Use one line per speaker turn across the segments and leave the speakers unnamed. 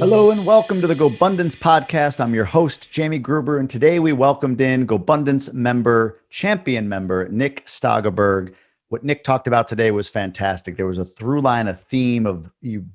Hello and welcome to the GoBundance Podcast. I'm your host, Jamie Gruber, and today we welcomed in GoBundance champion member, Nick Stageberg. What Nick talked about today was fantastic. There was a through line, a theme of you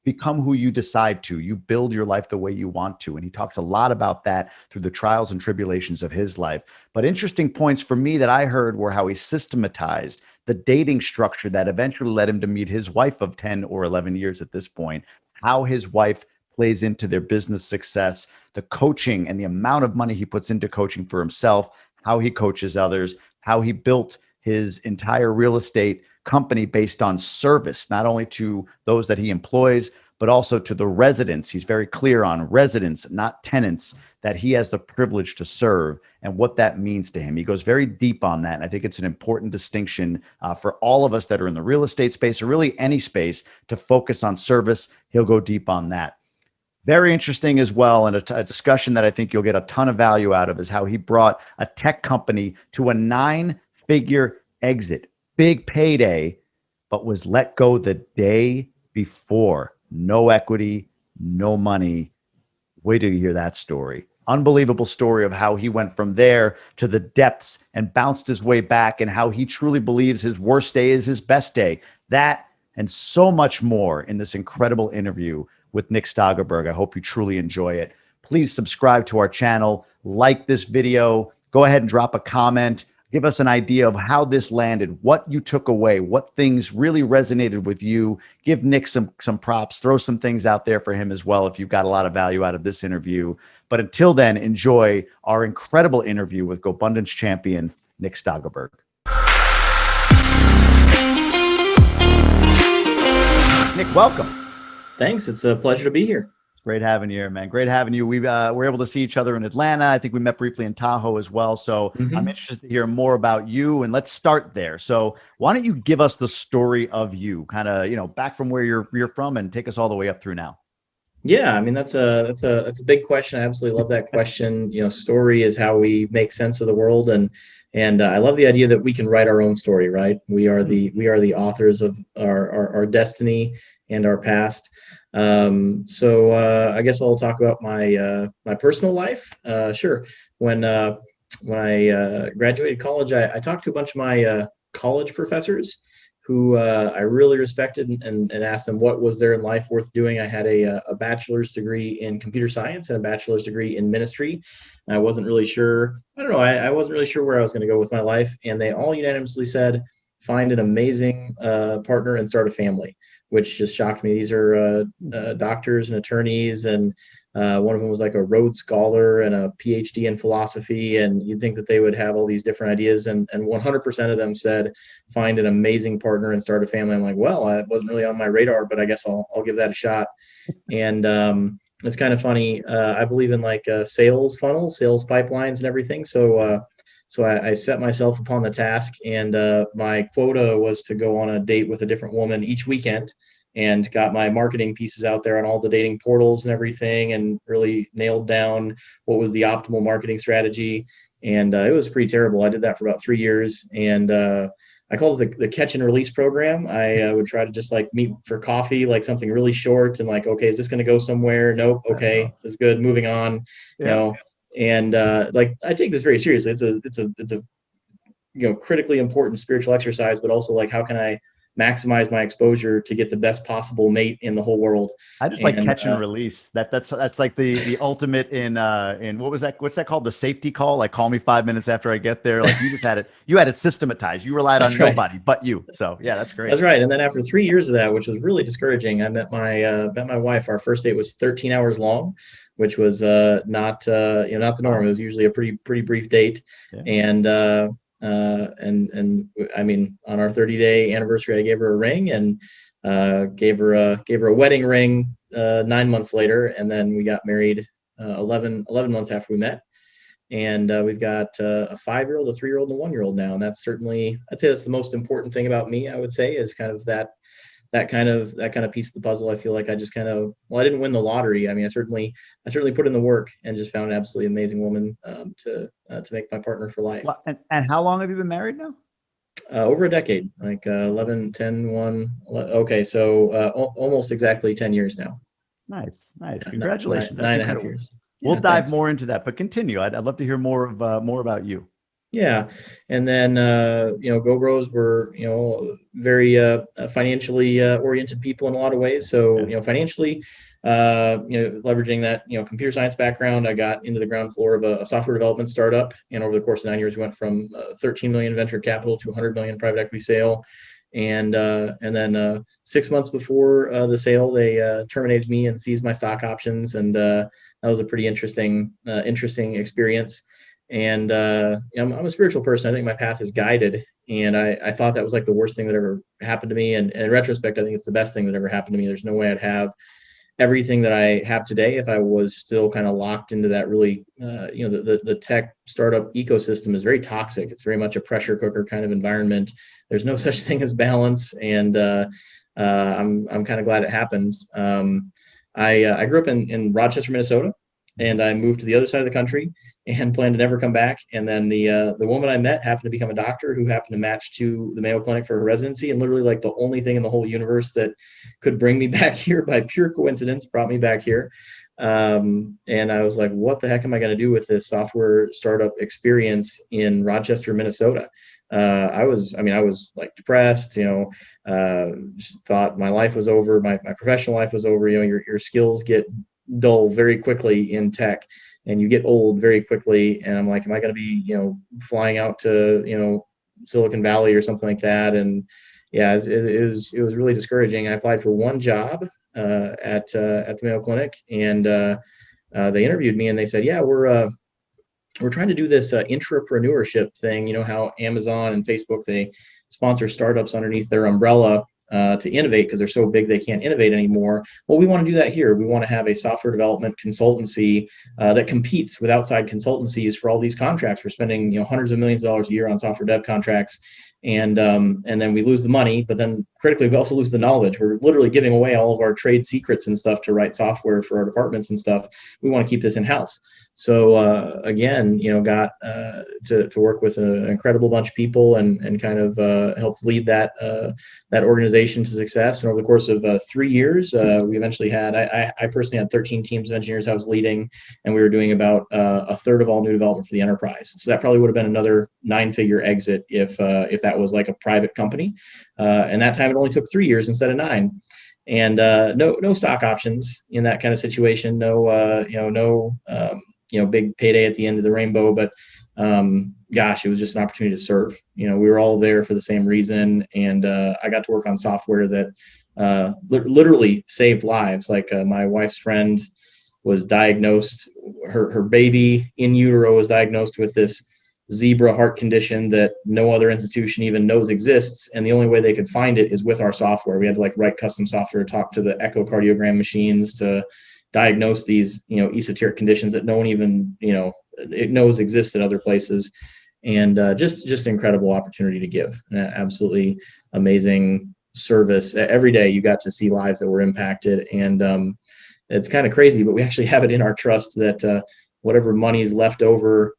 become who you decide to. You build your life the way you want to. And he talks a lot about that through the trials and tribulations of his life. But interesting points for me that I heard were how he systematized the dating structure that eventually led him to meet his wife of 10 or 11 years at this point, how his wife plays into their business success, the coaching and the amount of money he puts into coaching for himself, how he coaches others, how he built his entire real estate company based on service, not only to those that he employs, but also to the residents. He's very clear on residents, not tenants, that he has the privilege to serve and what that means to him. He goes very deep on that. And I think it's an important distinction for all of us that are in the real estate space or really any space to focus on service. He'll go deep on that. Very interesting as well, and a discussion that I think you'll get a ton of value out of is how he brought a tech company to a 9-figure exit, big payday, but was let go the day before. No equity, no money. Wait till you hear that story. Unbelievable story of how he went from there to the depths and bounced his way back, and how he truly believes his worst day is his best day. That and so much more in this incredible interview with Nick Stageberg. I hope you truly enjoy it. Please subscribe to our channel, like this video, go ahead and drop a comment. Give us an idea of how this landed, what you took away, what things really resonated with you. Give Nick some props, throw some things out there for him as well if you've got a lot of value out of this interview. But until then, enjoy our incredible interview with GoBundance champion, Nick Stageberg. Nick, welcome.
Thanks. It's a pleasure to be here.
Great having you here, man. Great having you. We were able to see each other in Atlanta. I think we met briefly in Tahoe as well. So I'm interested to hear more about you, and let's start there. So why don't you give us the story of you, kind of, back from where you're from, and take us all the way up through now.
Yeah, I mean that's a big question. I absolutely love that question. Story is how we make sense of the world, and I love the idea that we can write our own story. Right? We are the authors of our destiny and our past. So I guess I'll talk about my personal life. Sure. When I graduated college, I talked to a bunch of my college professors who I really respected, and asked them what was their life worth doing. I had a bachelor's degree in computer science and a bachelor's degree in ministry. And I wasn't really sure. I don't know. I wasn't really sure where I was going to go with my life, and they all unanimously said, "Find an amazing partner and start a family." Which just shocked me. These are doctors and attorneys, and one of them was like a Rhodes Scholar and a PhD in philosophy, and you'd think that they would have all these different ideas, and 100% of them said, find an amazing partner and start a family. I'm like, well, it wasn't really on my radar, but I guess I'll give that a shot. And it's kind of funny. I believe in like sales funnels, sales pipelines and everything. So I set myself upon the task, and my quota was to go on a date with a different woman each weekend, and got my marketing pieces out there on all the dating portals and everything, and really nailed down what was the optimal marketing strategy. And it was pretty terrible. I did that for about 3 years, and I called it the catch and release program. I would try to just like meet for coffee, like something really short, and like, okay, is this going to go somewhere? Nope. Okay, this is good. Moving on.
Yeah.
And like I take this very seriously. It's a critically important spiritual exercise, but also like how can I maximize my exposure to get the best possible mate in the whole world.
I just like catch and release. That's like the ultimate in what's that called? The safety call. Like, call me 5 minutes after I get there. Like, you had it systematized. You relied on nobody but you. So yeah, that's great.
That's right. And then after 3 years of that, which was really discouraging, I met my wife. Our first date was 13 hours long, which was not the norm. It was usually a pretty brief date. Yeah. And I mean, on our 30-day anniversary, I gave her a ring, and gave her a wedding ring 9 months later, and then we got married 11 months after we met, and we've got a 5-year-old, a 3-year-old, and a 1-year-old now, and that's certainly, I'd say that's the most important thing about me. I would say is kind of that kind of piece of the puzzle. I feel like I just I didn't win the lottery. I mean, I certainly put in the work and just found an absolutely amazing woman to make my partner for life.
Well, and how long have you been married now?
Over a decade, like 11, 10, 1. Okay, so almost exactly 10 years now.
Nice.
Yeah,
Congratulations. That's
nine and a half
incredible.
years.
We'll
Yeah,
dive
thanks.
more into that, but continue. I'd love to hear more about you.
Yeah, and then GoBros were very financially oriented people in a lot of ways. So
Yeah.
financially, leveraging that computer science background, I got into the ground floor of a software development startup, and over the course of 9 years, we went from 13 million venture capital to 100 million private equity sale. And then 6 months before the sale, they terminated me and seized my stock options, and that was a pretty interesting experience. And I'm a spiritual person. I think my path is guided, and I thought that was like the worst thing that ever happened to me. And in retrospect, I think it's the best thing that ever happened to me. There's no way I'd have everything that I have today if I was still kind of locked into that really, the tech startup ecosystem is very toxic. It's very much a pressure cooker kind of environment. There's no such thing as balance, and I'm kind of glad it happened. I grew up in Rochester, Minnesota, and I moved to the other side of the country and planned to never come back. And then the woman I met happened to become a doctor who happened to match to the Mayo Clinic for her residency, and literally like the only thing in the whole universe that could bring me back here by pure coincidence brought me back here. And I was like, what the heck am I going to do with this software startup experience in Rochester, Minnesota? I was like depressed, just thought my life was over. My professional life was over. Your skills get dull very quickly in tech, and you get old very quickly. And I'm like, am I going to be, flying out to, Silicon Valley or something like that? And yeah, it was really discouraging. I applied for one job at the Mayo Clinic, and they interviewed me, and they said, yeah, we're trying to do this intrapreneurship thing. You know how Amazon and Facebook, they sponsor startups underneath their umbrella to innovate because they're so big they can't innovate anymore. Well, we want to do that here. We want to have a software development consultancy that competes with outside consultancies for all these contracts. We're spending hundreds of millions of dollars a year on software dev contracts, and then we lose the money, but then critically we also lose the knowledge. We're literally giving away all of our trade secrets and stuff to write software for our departments and stuff. We want to keep this in-house. So again, got to work with an incredible bunch of people and kind of helped lead that organization to success. And over the course of 3 years, we eventually had, I personally had 13 teams of engineers I was leading, and we were doing about a third of all new development for the enterprise. So that probably would have been another 9-figure exit if that was like a private company. And that time it only took 3 years instead of 9. And no stock options in that kind of situation. No big payday at the end of the rainbow, but gosh, it was just an opportunity to serve. We were all there for the same reason, and I got to work on software that literally saved lives. Like my wife's friend was diagnosed, her baby in utero was diagnosed with this zebra heart condition that no other institution even knows exists, and the only way they could find it is with our software. We had to like write custom software to talk to the echocardiogram machines to diagnose these esoteric conditions that no one even it knows exist at other places. And just an incredible opportunity to give absolutely amazing service. Every day you got to see lives that were impacted, and it's kind of crazy, but we actually have it in our trust that whatever money's left over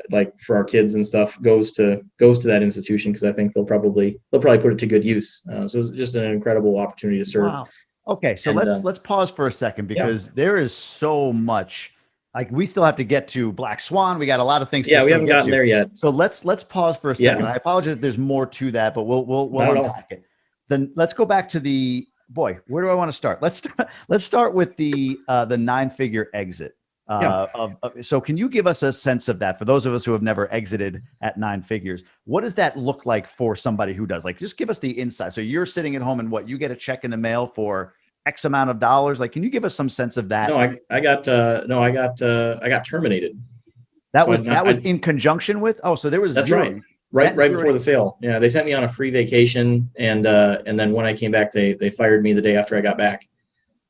like for our kids and stuff goes to that institution, because I think they'll probably put it to good use. So it's just an incredible opportunity to serve.
Wow. Okay, so
And
let's pause for a second,
yeah,
because there is so much. Like, we still have to get to Black Swan. We got a lot of things to
we
still
haven't
get
gotten
to.
there yet.
So let's pause for a second.
Yeah,
I apologize if there's more to that, but we'll
not at all.
unpack it. Then let's go back to where do I want to start? Let's start with the 9-figure exit.
Yeah.
So can you give us a sense of that for those of us who have never exited at 9 figures? What does that look like for somebody who does? Like, just give us the insight. So you're sitting at home and you get a check in the mail for X amount of dollars. Like, can you give us some sense of that?
No, I got terminated.
That
So
was in conjunction with. Oh, so there was
that's
zero.
right before the sale. Yeah, they sent me on a free vacation, and then when I came back, they fired me the day after I got back.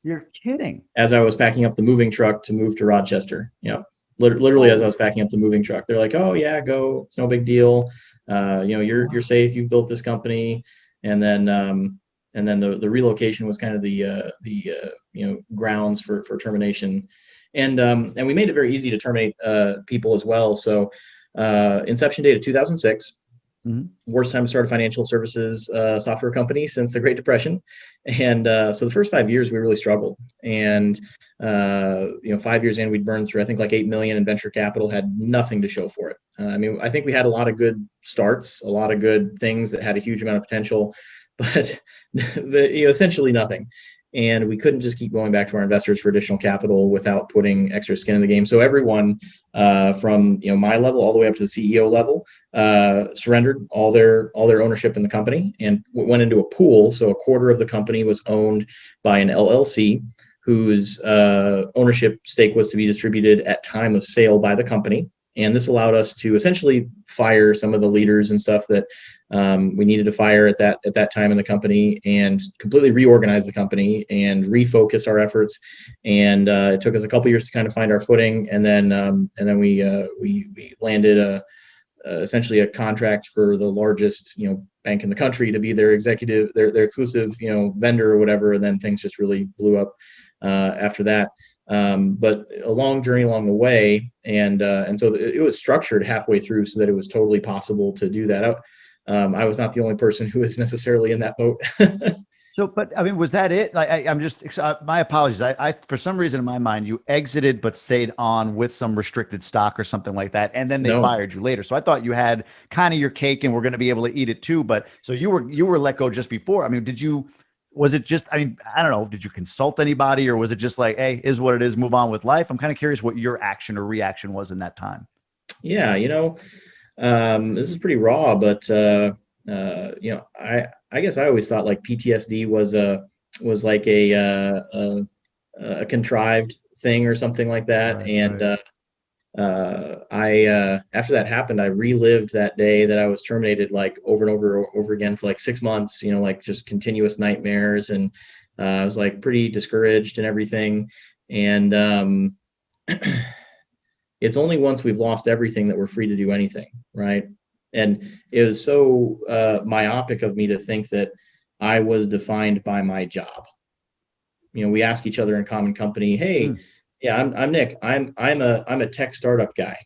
You're kidding.
As I was packing up the moving truck to move to Rochester. Yeah, literally as I was packing up the moving truck, they're like, "Oh yeah, go. It's no big deal. You're safe. You've built this company." And then the relocation was kind of the grounds for termination, and we made it very easy to terminate people as well. So inception date of 2006. Worst time to start a financial services software company since the Great Depression. And so the first 5 years we really struggled. And 5 years in, we'd burned through, I think, like 8 million in venture capital, had nothing to show for it. I think we had a lot of good starts, a lot of good things that had a huge amount of potential, but essentially nothing. And we couldn't just keep going back to our investors for additional capital without putting extra skin in the game. So everyone from my level all the way up to the CEO level surrendered all their ownership in the company and went into a pool. So a quarter of the company was owned by an LLC whose ownership stake was to be distributed at time of sale by the company. And this allowed us to essentially fire some of the leaders and stuff that we needed to fire at that time in the company, and completely reorganize the company and refocus our efforts. And it took us a couple years to kind of find our footing, and then we landed essentially a contract for the largest bank in the country to be their exclusive vendor or whatever. And then things just really blew up after that. But a long journey along the way, and so it was structured halfway through so that it was totally possible to do that. I was not the only person who was necessarily in that boat.
So, but I mean, was that it? I'm just, my apologies. I, for some reason in my mind, you exited, but stayed on with some restricted stock or something like that. And then they fired you later. So I thought you had kind of your cake and we're going to be able to eat it too. But so you were let go just before. I mean, was it just, I mean, I don't know, did you consult anybody, or was it just like, hey, is what it is, move on with life? I'm kind of curious what your action or reaction was in that time.
Yeah. This is pretty raw, but I guess I always thought like PTSD was like a contrived thing or something like that. Right, and right. After that happened, I relived that day that I was terminated like over and over again for like 6 months. Like just continuous nightmares, and I was like pretty discouraged and everything. And it's only once we've lost everything that we're free to do anything, right? And it was so myopic of me to think that I was defined by my job. We ask each other in common company, hey, yeah, I'm Nick. I'm a tech startup guy.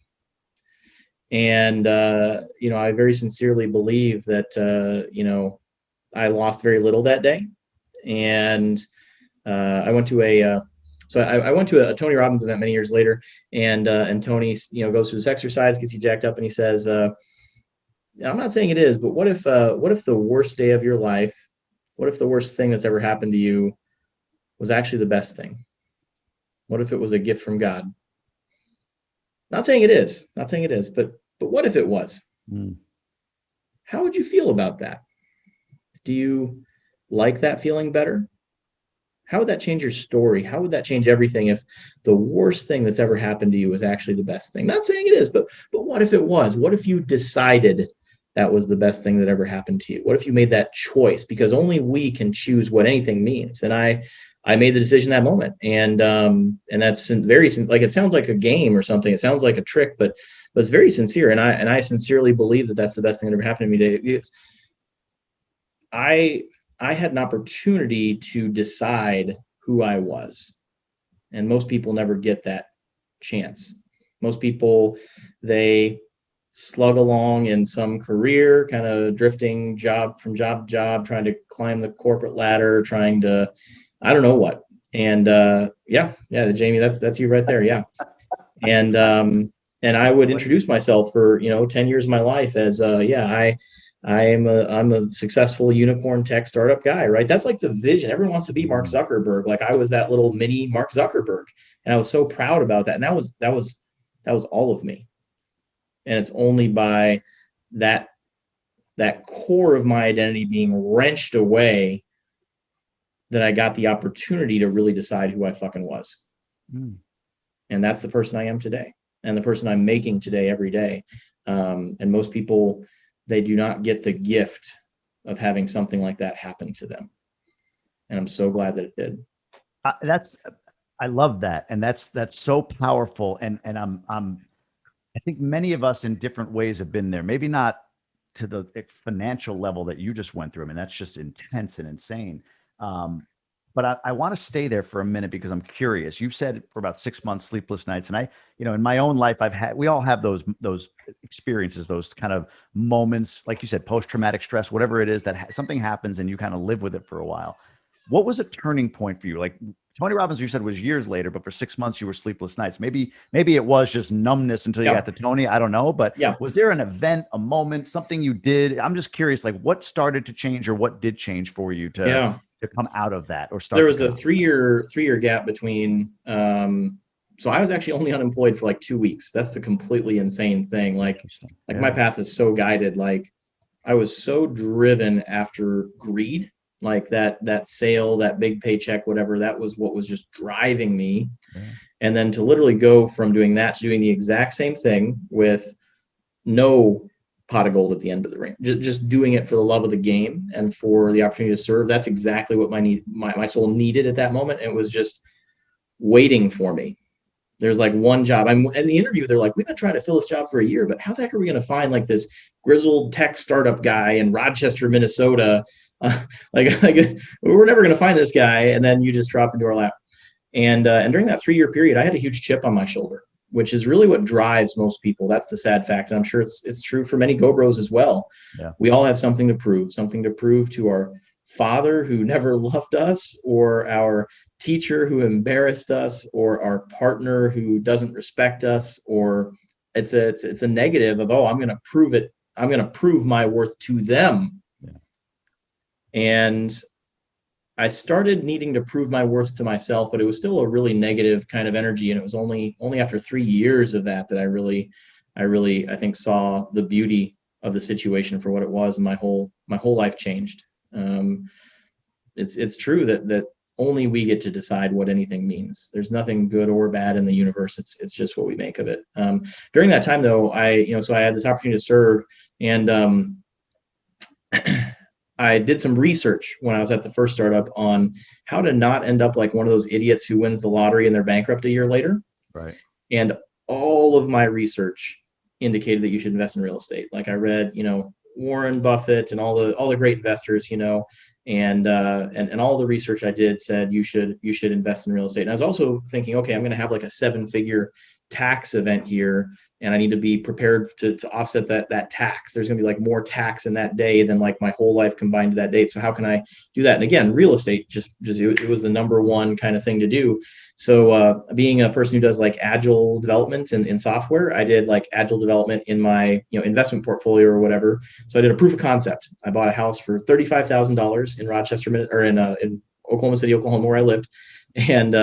And I very sincerely believe that I lost very little that day. And I went to a Tony Robbins event many years later, and Tony goes through this exercise, gets you jacked up, and he says, I'm not saying it is, but what if the worst day of your life, what if the worst thing that's ever happened to you was actually the best thing? What if it was a gift from God? Not saying it is, but what if it was? How would you feel about that? Do you like that feeling better? How would that change your story? How would that change everything if the worst thing that's ever happened to you was actually the best thing? Not saying it is, but what if it was? What if you decided that was the best thing that ever happened to you? What if you made that choice? Because only we can choose what anything means. And I made the decision that moment. And that's very, like, it sounds like a game or something. It sounds like a trick, but it's very sincere. And I sincerely believe that that's the best thing that ever happened to me today. I had an opportunity to decide who I was. And most people never get that chance. Most people, they slug along in some career, kind of drifting from job to job, trying to climb the corporate ladder, trying to, I don't know what. And yeah, Jamie, that's you right there. Yeah. And I would introduce myself for 10 years of my life as I'm a successful unicorn tech startup guy, right? That's like the vision. Everyone wants to be Mark Zuckerberg. Like I was that little mini Mark Zuckerberg, and I was so proud about that. And that was all of me. And it's only by that core of my identity being wrenched away that I got the opportunity to really decide who I fucking was. And that's the person I am today, and the person I'm making today every day. And most people, they do not get the gift of having something like that happen to them. And I'm so glad that it did.
I love that. And that's so powerful. And I think many of us in different ways have been there, maybe not to the financial level that you just went through. I mean, that's just intense and insane. But I want to stay there for a minute because I'm curious. You said for about 6 months, sleepless nights, and in my own life, we all have those experiences, those kind of moments, like you said, post traumatic stress, whatever it is that something happens and you kind of live with it for a while. What was a turning point for you? Like Tony Robbins, you said was years later, but for 6 months you were sleepless nights. Maybe it was just numbness until you got to Tony. I don't know, but
Yeah.
was there an event, a moment, something you did? I'm just curious, like what started to change or what did change for you to come out of that or start?
There was a three-year gap between. So I was actually only unemployed for like 2 weeks. That's the completely insane thing. Like my path is so guided. Like I was so driven after greed, like that sale, that big paycheck, whatever. That was what was just driving me.
Yeah.
And then to literally go from doing that to doing the exact same thing with no pot of gold at the end of the ring, just doing it for the love of the game and for the opportunity to serve. That's exactly what my soul needed at that moment. And it was just waiting for me. There's like one job. I'm in the interview. They're like, we've been trying to fill this job for a year, but how the heck are we going to find like this grizzled tech startup guy in Rochester, Minnesota? Like we're never going to find this guy. And then you just drop into our lap. And during that 3-year period, I had a huge chip on my shoulder, which is really what drives most people. That's the sad fact. And I'm sure it's true for many GoBros as well.
Yeah.
We all have something to prove to our father who never loved us, or our teacher who embarrassed us, or our partner who doesn't respect us, or it's a negative of, I'm going to prove it. I'm going to prove my worth to them.
Yeah.
And I started needing to prove my worth to myself, but it was still a really negative kind of energy. And it was only after 3 years of that I really, I think, saw the beauty of the situation for what it was. And my whole life changed. It's true that only we get to decide what anything means. There's nothing good or bad in the universe. It's just what we make of it. During that time though, so I had this opportunity to serve, and I did some research when I was at the first startup on how to not end up like one of those idiots who wins the lottery and they're bankrupt a year later.
Right.
And all of my research indicated that you should invest in real estate. Like I read, Warren Buffett and all the great investors, and all the research I did said you should invest in real estate. And I was also thinking, okay, I'm going to have like a 7-figure tax event here, and I need to be prepared to offset that tax. There's going to be like more tax in that day than like my whole life combined to that date. So how can I do that? And again, real estate just it was the number one kind of thing to do. So being a person who does like agile development in software, I did like agile development in my investment portfolio or whatever. So I did a proof of concept. I bought a house for $35,000 in Rochester, or in Oklahoma City, Oklahoma, where I lived, and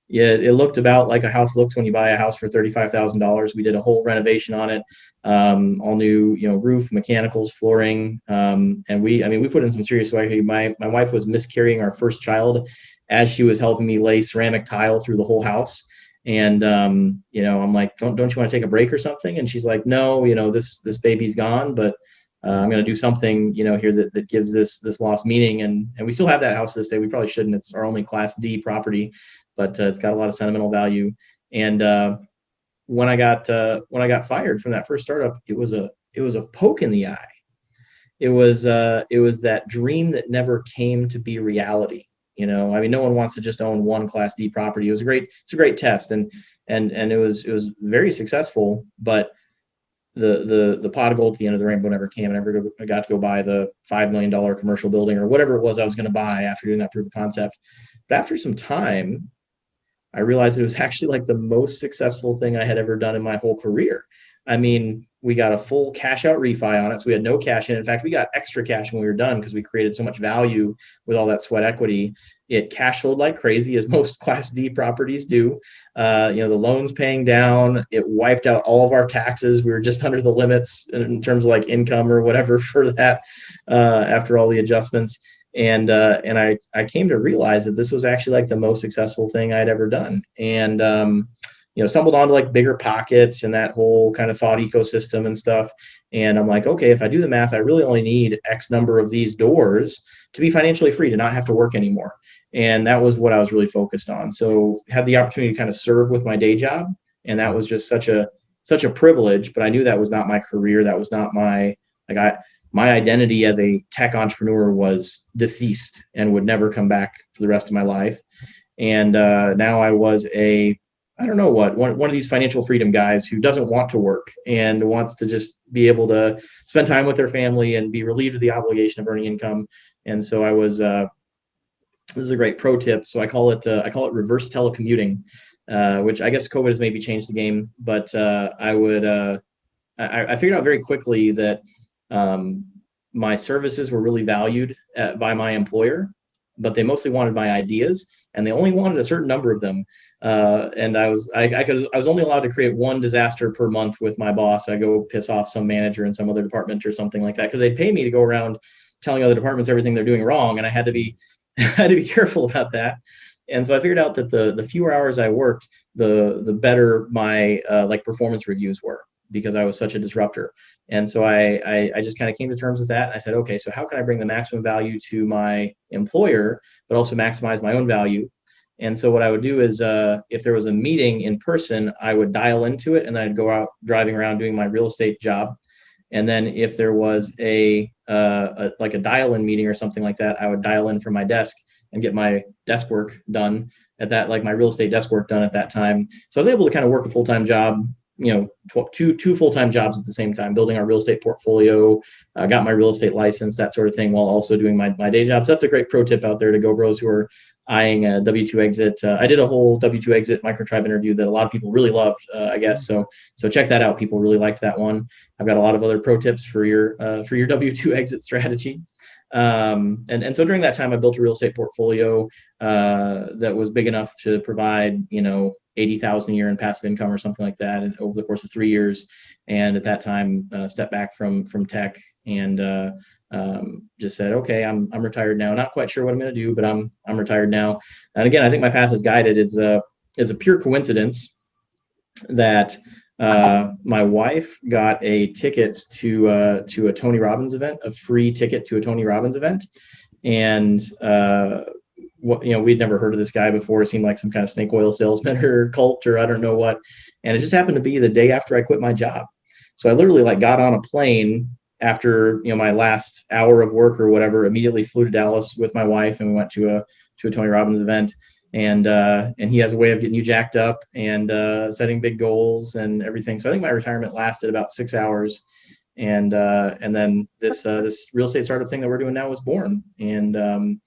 it looked about like a house looks when you buy a house for $35,000. We did a whole renovation on it, all new, roof, mechanicals, flooring, and we put in some serious work. My wife was miscarrying our first child as she was helping me lay ceramic tile through the whole house. And I'm like, don't you want to take a break or something? And she's like, no, this baby's gone, but I'm going to do something, here that gives this lost meaning. And we still have that house to this day. We probably shouldn't. It's our only Class D property, but it's got a lot of sentimental value. And when I got fired from that first startup, it was a poke in the eye. It was that dream that never came to be reality. No one wants to just own one Class D property. It's a great test, and it was very successful, but the pot of gold at the end of the rainbow never came. I never got to go buy the $5 million commercial building or whatever it was I was going to buy after doing that proof of concept. But after some time, I realized it was actually like the most successful thing I had ever done in my whole career. We got a full cash out refi on it. So we had no cash in. In fact, we got extra cash when we were done because we created so much value with all that sweat equity. It cash flowed like crazy, as most Class D properties do. The loans paying down, it wiped out all of our taxes. We were just under the limits in terms of like income or whatever for that after all the adjustments. And I came to realize that this was actually like the most successful thing I'd ever done. And stumbled onto like Bigger Pockets and that whole kind of thought ecosystem and stuff. And I'm like, okay, if I do the math, I really only need X number of these doors to be financially free, to not have to work anymore. And that was what I was really focused on. So had the opportunity to kind of serve with my day job. And that was just such a privilege, but I knew that was not my career. That was not my my identity as a tech entrepreneur was deceased and would never come back for the rest of my life. And now I was I don't know what, one of these financial freedom guys who doesn't want to work and wants to just be able to spend time with their family and be relieved of the obligation of earning income. And so I was, this is a great pro tip. So I call it reverse telecommuting, which I guess COVID has maybe changed the game, but I figured out very quickly that my services were really valued by my employer, but they mostly wanted my ideas, and they only wanted a certain number of them. And I was only allowed to create one disaster per month with my boss. I go piss off some manager in some other department or something like that, because they'd pay me to go around telling other departments everything they're doing wrong, and I had to be careful about that. And so I figured out that the fewer hours I worked, the better my like performance reviews were, because I was such a disruptor. And so I just kind of came to terms with that. I said, okay, so how can I bring the maximum value to my employer, but also maximize my own value? And so what I would do is, if there was a meeting in person, I would dial into it, and I'd go out driving around doing my real estate job. And then if there was like a dial-in meeting or something like that, I would dial in from my desk and get my desk work done at that, like my real estate desk work done at that time. So I was able to kind of work a full-time job, two full-time jobs at the same time, building our real estate portfolio, got my real estate license, that sort of thing, while also doing my day jobs. That's a great pro tip out there to GoBros who are eyeing a W-2 exit. I did a whole W-2 exit microtribe interview that a lot of people really loved, I guess. So check that out. People really liked that one. I've got a lot of other pro tips for your W-2 exit strategy. And so during that time, I built a real estate portfolio that was big enough to provide, $80,000 a year in passive income or something like that, and over the course of 3 years. And at that time, stepped back from tech and just said, okay, I'm retired now. Not quite sure what I'm going to do, but I'm retired now. And again, I think my path is guided. It's a pure coincidence that my wife got a ticket to a Tony Robbins event, a free ticket to a Tony Robbins event, and we'd never heard of this guy before. It seemed like some kind of snake oil salesman or cult or I don't know what. And it just happened to be the day after I quit my job. So I literally got on a plane after my last hour of work or whatever, immediately flew to Dallas with my wife, and we went to a Tony Robbins event. And he has a way of getting you jacked up and setting big goals and everything. So I think my retirement lasted about 6 hours, and then this real estate startup thing that we're doing now was born. And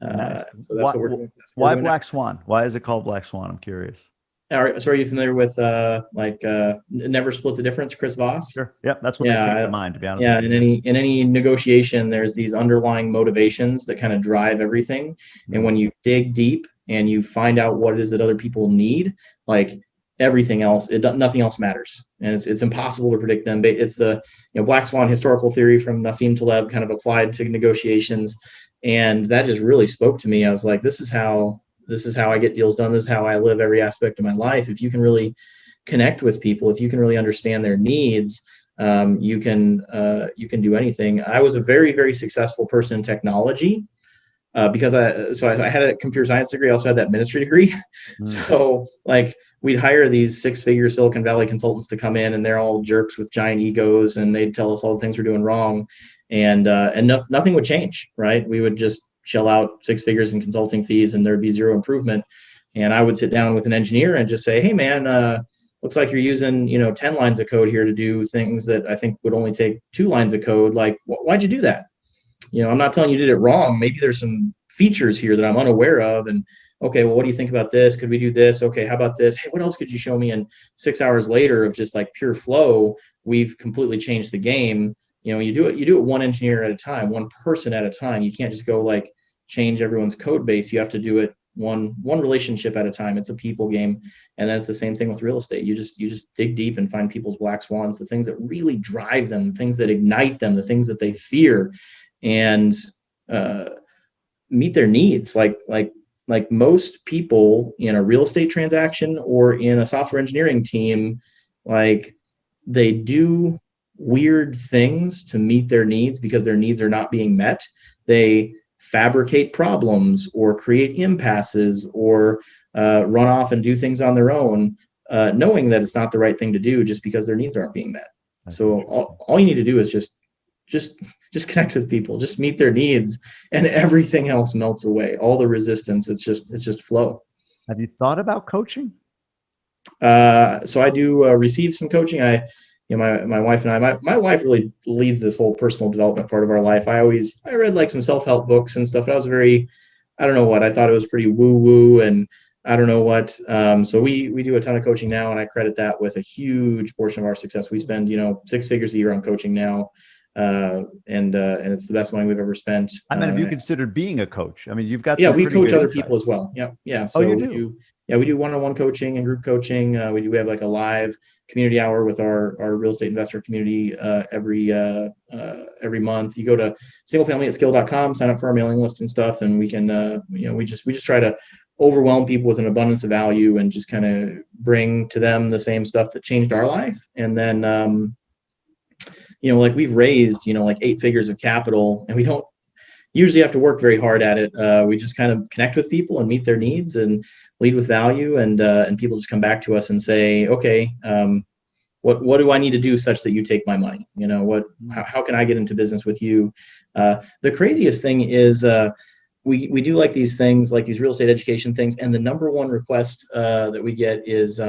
Nice.
So that's what we're doing.
Why Black Swan? Why is it called Black Swan? I'm curious.
So are you familiar with Never Split the Difference, Chris Voss?
Sure. Yep. That's what came to mind, to be honest.
Yeah. In any negotiation, there's these underlying motivations that kind of drive everything. Mm-hmm. And when you dig deep and you find out what it is that other people need, like everything else, nothing else matters. And it's impossible to predict them. It's the Black Swan historical theory from Nassim Taleb kind of applied to negotiations. And that just really spoke to me. I was like, this is how I get deals done. This is how I live every aspect of my life. If you can really connect with people, if you can really understand their needs, you can do anything. I was a very, very successful person in technology because I had a computer science degree. I also had that ministry degree. Mm. So we'd hire these 6-figure Silicon Valley consultants to come in, and they're all jerks with giant egos, and they'd tell us all the things we're doing wrong. And nothing would change, right? We would just shell out 6 figures in consulting fees, and there'd be zero improvement. And I would sit down with an engineer and just say, hey man, looks like you're using 10 lines of code here to do things that I think would only take 2 lines of code. Like, why'd you do that? I'm not telling you did it wrong. Maybe there's some features here that I'm unaware of. And okay, well, what do you think about this? Could we do this? Okay, how about this? Hey, what else could you show me? And 6 hours later of just pure flow, we've completely changed the game. You do it one engineer at a time, one person at a time. You can't just go change everyone's code base. You have to do it one relationship at a time. It's a people game. And then it's the same thing with real estate. You just dig deep and find people's black swans, the things that really drive them, the things that ignite them, the things that they fear, and meet their needs. Like most people in a real estate transaction or in a software engineering team, they do weird things to meet their needs because their needs are not being met. They fabricate problems or create impasses or run off and do things on their own, knowing that it's not the right thing to do just because their needs aren't being met. So all you need to do is just just connect with people, just meet their needs, and everything else melts away. All the resistance, it's just flow.
Have you thought about coaching?
So I do receive some coaching. My wife and my wife really leads this whole personal development part of our life. I read like some self-help books and stuff, but I don't know what, I thought it was pretty woo-woo, and I don't know what. So we do a ton of coaching now, and I credit that with a huge portion of our success. We spend, 6 figures a year on coaching now. And it's the best money we've ever spent.
I mean, have you considered being a coach? I mean, you've got
we coach other people as well. Yeah. So
you do?
We do one-on-one coaching and group coaching. We have like a live community hour with our real estate investor community every month. You go to singlefamilyatscale.com, sign up for our mailing list and stuff, and we can we just try to overwhelm people with an abundance of value and just kind of bring to them the same stuff that changed our life. And then like we've raised, like 8 figures of capital, and we don't usually have to work very hard at it. We just kind of connect with people and meet their needs and lead with value, and people just come back to us and say, okay, what do I need to do such that you take my money? How can I get into business with you? The craziest thing is we do like these things, like these real estate education things, and the number one request that we get is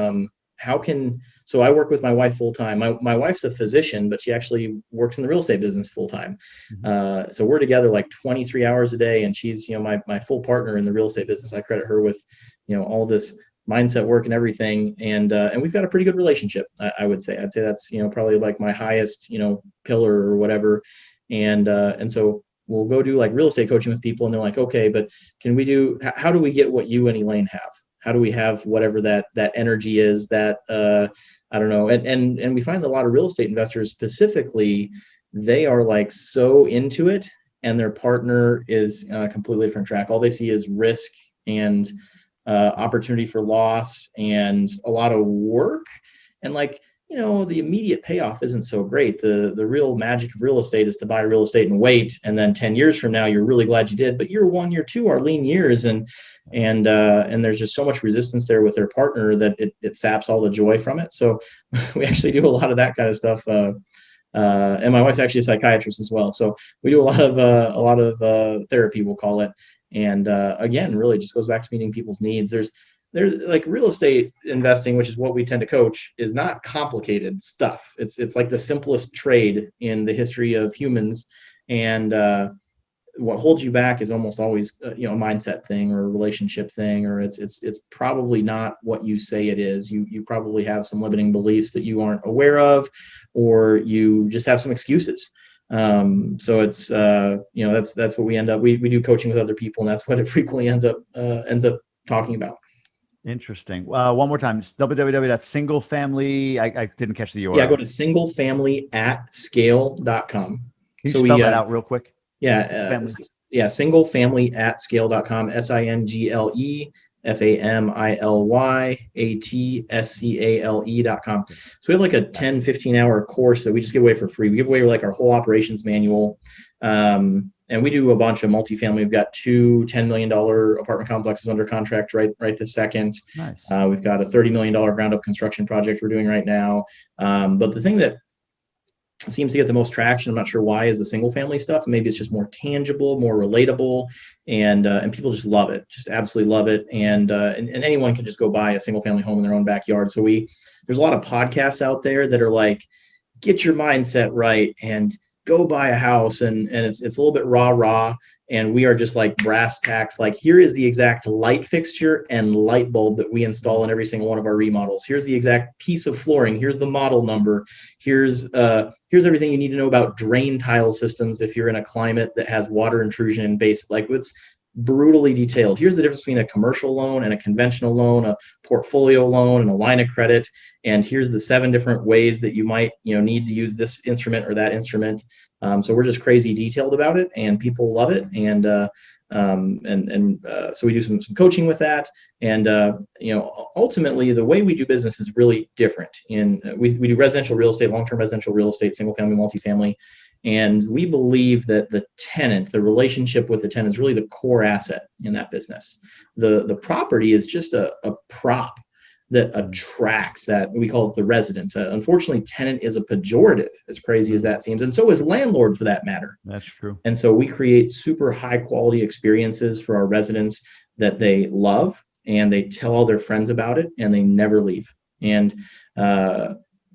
so I work with my wife full time. My wife's a physician, but she actually works in the real estate business full time. Mm-hmm. So we're together like 23 hours a day, and she's, my full partner in the real estate business. I credit her with, all this mindset work and everything. And we've got a pretty good relationship. I would say, I'd say that's, probably like my highest, pillar or whatever. And so we'll go do like real estate coaching with people, and they're like, okay, but how do we get what you and Elaine have? How do we have whatever that energy is that, I don't know. And we find that a lot of real estate investors specifically, they are like so into it, and their partner is a completely different track. All they see is risk and opportunity for loss and a lot of work. And like, the immediate payoff isn't so great. The real magic of real estate is to buy real estate and wait. And then 10 years from now, you're really glad you did. But year 1, year 2 are lean years. And there's just so much resistance there with their partner that it saps all the joy from it. So we actually do a lot of that kind of stuff. And my wife's actually a psychiatrist as well. So we do a lot of therapy, we'll call it. And again, really just goes back to meeting people's needs. There's like real estate investing, which is what we tend to coach, is not complicated stuff. It's like the simplest trade in the history of humans. And what holds you back is almost always a mindset thing or a relationship thing, or it's probably not what you say it is. You probably have some limiting beliefs that you aren't aware of, or you just have some excuses. So it's that's what we end up. We do coaching with other people, and that's what it frequently ends up talking about.
Interesting. One more time. It's www.singlefamily. I didn't catch the URL.
Yeah, go to singlefamilyatscale.com.
Can you spell that out real quick?
Yeah. Singlefamilyatscale.com. SINGLEFAMILYATSCALE.com. So we have like a 10-15 hour course that we just give away for free. We give away like our whole operations manual. And we do a bunch of multifamily. We've got 2 $10 million apartment complexes under contract right this second.
Nice.
We've got a $30 million ground up construction project we're doing right now. But the thing that seems to get the most traction, I'm not sure why, is the single family stuff. Maybe it's just more tangible, more relatable, and people just love it, just absolutely love it. And anyone can just go buy a single family home in their own backyard. So there's a lot of podcasts out there that are like, get your mindset right and go buy a house, and it's a little bit rah, and we are just like brass tacks, like here is the exact light fixture and light bulb that we install in every single one of our remodels. Here's the exact piece of flooring. Here's the model number. Here's everything you need to know about drain tile systems if you're in a climate that has water intrusion and basic, like it's brutally detailed. Here's the difference between a commercial loan and a conventional loan, a portfolio loan and a line of credit. And here's the 7 different ways that you might, need to use this instrument or that instrument. So we're just crazy detailed about it, and people love it. And so we do some coaching with that. And, ultimately the way we do business is really different. We do residential real estate, long-term residential real estate, single family, multifamily. And we believe that the relationship with the tenant is really the core asset in that business. The property is just a prop. that attracts that. We call it the resident. Unfortunately, tenant is a pejorative, as crazy as that seems, and so is landlord for that matter.
That's true.
And so we create super high quality experiences for our residents that they love, and they tell all their friends about it, and they never leave. And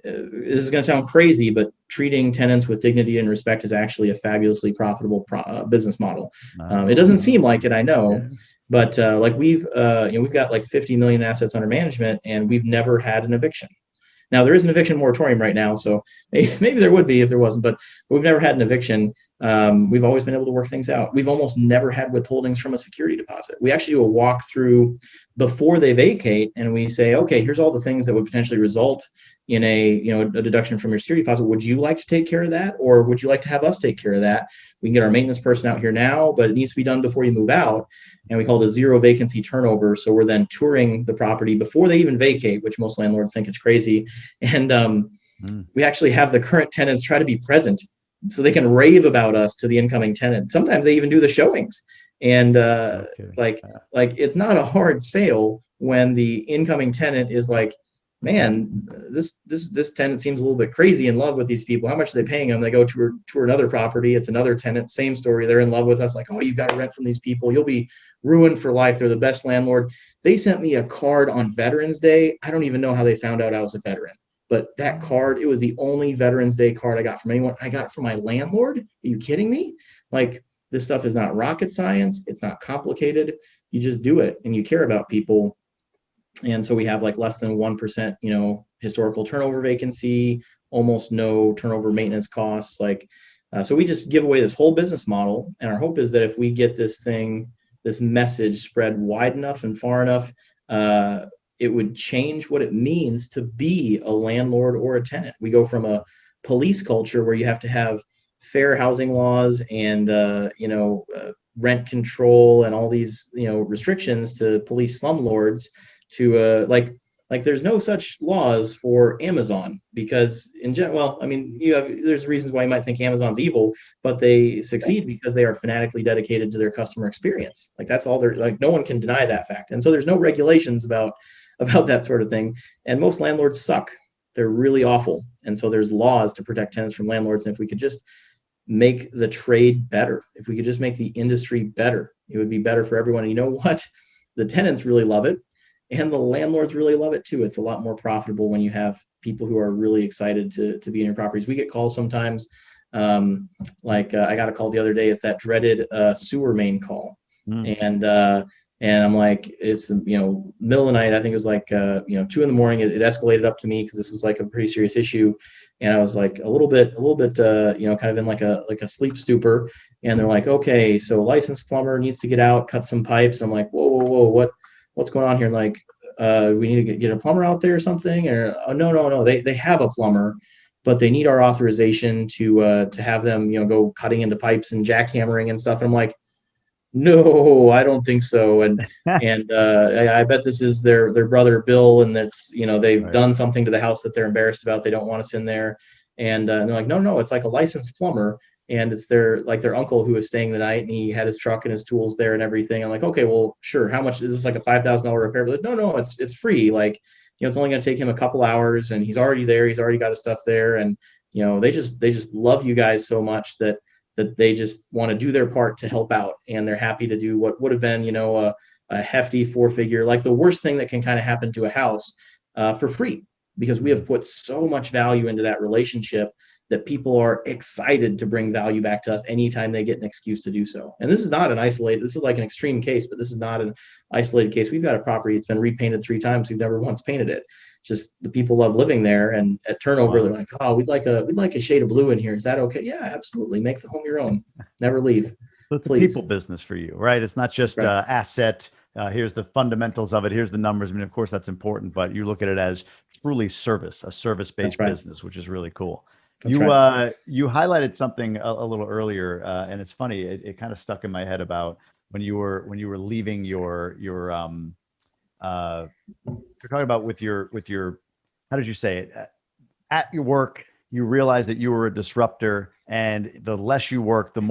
this is going to sound crazy, but treating tenants with dignity and respect is actually a fabulously profitable business model. It doesn't seem like it, I know, but like we've got like 50 million assets under management, and we've never had an eviction. Now there is an eviction moratorium right now, so maybe there would be if there wasn't, but we've never had an eviction. We've always been able to work things out. We've almost never had withholdings from a security deposit. We actually do a walkthrough before they vacate, and we say, okay, here's all the things that would potentially result in a deduction from your security deposit. Would you like to take care of that, or would you like to have us take care of that? We can get our maintenance person out here now, but it needs to be done before you move out. And we call it a zero vacancy turnover. So we're then touring the property before they even vacate, which most landlords think is crazy. And we actually have the current tenants try to be present so they can rave about us to the incoming tenant. Sometimes they even do the showings. And like it's not a hard sale when the incoming tenant is like, man, this tenant seems a little bit crazy in love with these people. How much are they paying them? They go tour another property. It's another tenant, same story. They're in love with us. Like, oh, you've got to rent from these people. You'll be ruined for life. They're the best landlord. They sent me a card on Veterans Day. I don't even know how they found out I was a veteran. But that card, it was the only Veterans Day card I got from anyone. I got it from my landlord. Are you kidding me? Like, this stuff is not rocket science. It's not complicated. You just do it, and you care about people. And so we have like less than 1%, historical turnover vacancy, almost no turnover maintenance costs. So we just give away this whole business model. And our hope is that if we get this message spread wide enough and far enough, it would change what it means to be a landlord or a tenant. We go from a police culture where you have to have fair housing laws and, rent control and all these, restrictions to police slumlords to like there's no such laws for Amazon, because in general, there's reasons why you might think Amazon's evil, but they succeed because they are fanatically dedicated to their customer experience. Like, that's all they're like, no one can deny that fact. And so there's no regulations about that sort of thing. And most landlords suck. They're really awful. And so there's laws to protect tenants from landlords. And if we could just make the trade better, if we could just make the industry better, it would be better for everyone. And you know what? The tenants really love it. And the landlords really love it too. It's a lot more profitable when you have people who are really excited to be in your properties. We get calls sometimes, I got a call the other day. It's that dreaded sewer main call. And I'm like, it's, middle of the night. I think it was like, 2 a.m. It escalated up to me because this was like a pretty serious issue. And I was like a little bit, kind of in like a sleep stupor. And they're like, okay, so a licensed plumber needs to get out, cut some pipes. And I'm like, whoa, what's going on here? Like, we need to get a plumber out there or something? Or no. They have a plumber, but they need our authorization to have them, go cutting into pipes and jackhammering and stuff. And I'm like, no, I don't think so. And I bet this is their brother Bill, and that's they've done something to the house that they're embarrassed about. They don't want us in there. And they're like, no, it's like a licensed plumber. And it's their uncle who was staying the night, and he had his truck and his tools there and everything. I'm like, okay, well, sure. How much is this? Like a $5,000 repair? But like, no, it's free. Like, it's only going to take him a couple hours, and he's already there. He's already got his stuff there. And, they just love you guys so much that they just want to do their part to help out. And they're happy to do what would have been, a hefty 4-figure, like the worst thing that can kind of happen to a house for free, because we have put so much value into that relationship that people are excited to bring value back to us anytime they get an excuse to do so. And this is not this is like an extreme case, but this is not an isolated case. We've got a property that's been repainted 3 times. We've never once painted it. Just the people love living there. And at turnover, they're like, oh, we'd like a shade of blue in here. Is that okay? Yeah, absolutely. Make the home your own. Never leave.
It's a people business for you, right? It's not just asset. Here's the fundamentals of it. Here's the numbers. I mean, of course, that's important, but you look at it as truly a service-based business, which is really cool. You highlighted something a little earlier, and it's funny. It kind of stuck in my head about when you were leaving your you're talking about with your how did you say it, at your work, you realized that you were a disruptor and the less you work, the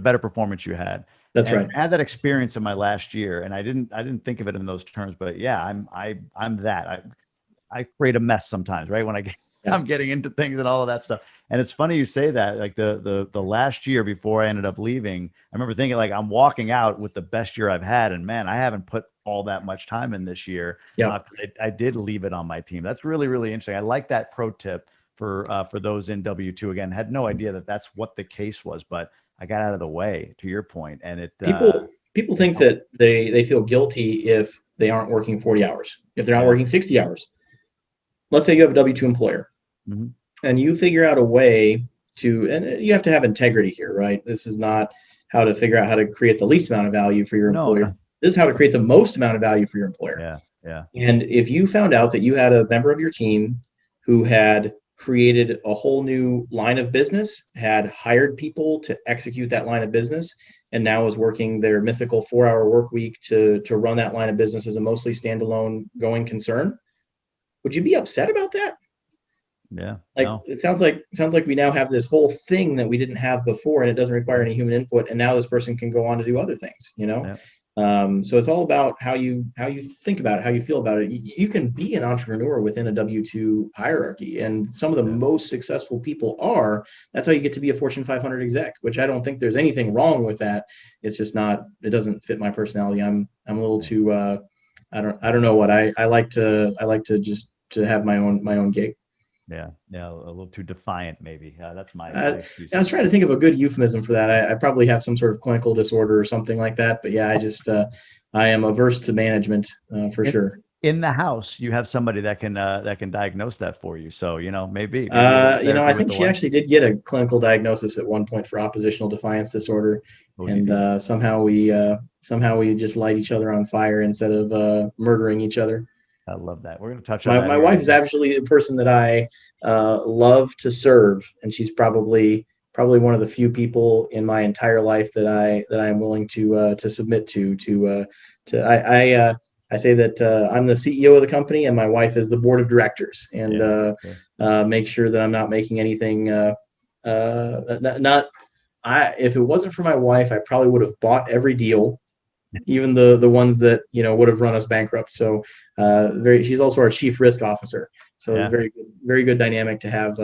better performance you had.
That's
And
right.
I had that experience in my last year, and I didn't think of it in those terms, but yeah, I'm that. I create a mess sometimes, right? When
Yeah.
I'm getting into things and all of that stuff. And it's funny you say that. Like the last year before I ended up leaving, I remember thinking like I'm walking out with the best year I've had, and man, I haven't put all that much time in this year.
Yeah.
I did leave it on my team. That's really, really interesting. I like that pro tip for those in W2. Again, had no idea that that's what the case was, but I got out of the way, to your point, and
People think that they feel guilty if they aren't working 40 hours, if they're not working 60 hours. Let's say you have a W-2 employer,
mm-hmm.
and you figure out a way to, and you have to have integrity here, right? This is not how to figure out how to create the least amount of value for your employer.
No.
This is how to create the most amount of value for your employer.
Yeah.
And if you found out that you had a member of your team who had created a whole new line of business, had hired people to execute that line of business, and now is working their mythical 4-hour work week to run that line of business as a mostly standalone going concern, would you be upset about that?
Yeah.
Like
no.
it sounds like we now have this whole thing that we didn't have before, and it doesn't require any human input. And now this person can go on to do other things,
Yeah.
So it's all about how you think about it, how you feel about it. You can be an entrepreneur within a W-2 hierarchy, and some of the most successful people are. That's how you get to be a Fortune 500 exec, which I don't think there's anything wrong with that. It's just not. It doesn't fit my personality. I'm a little too. I don't know what I like to just to have my own gig.
Yeah, a little too defiant, maybe. That's my excuse.
I was trying to think of a good euphemism for that. I probably have some sort of clinical disorder or something like that. But yeah, I am averse to management for sure.
In the house, you have somebody that can diagnose that for you. So maybe.
I think she actually did get a clinical diagnosis at one point for oppositional defiance disorder, and somehow we just light each other on fire instead of murdering each other.
I love that. We're going to touch on that.
My wife is actually the person that I love to serve, and she's probably one of the few people in my entire life that I am willing to submit to. I say that I'm the CEO of the company, and my wife is the board of directors, and make sure that I'm not making anything. If it wasn't for my wife, I probably would have bought every deal, even the ones that would have run us bankrupt. So she's also our chief risk officer. So it's a very good dynamic to have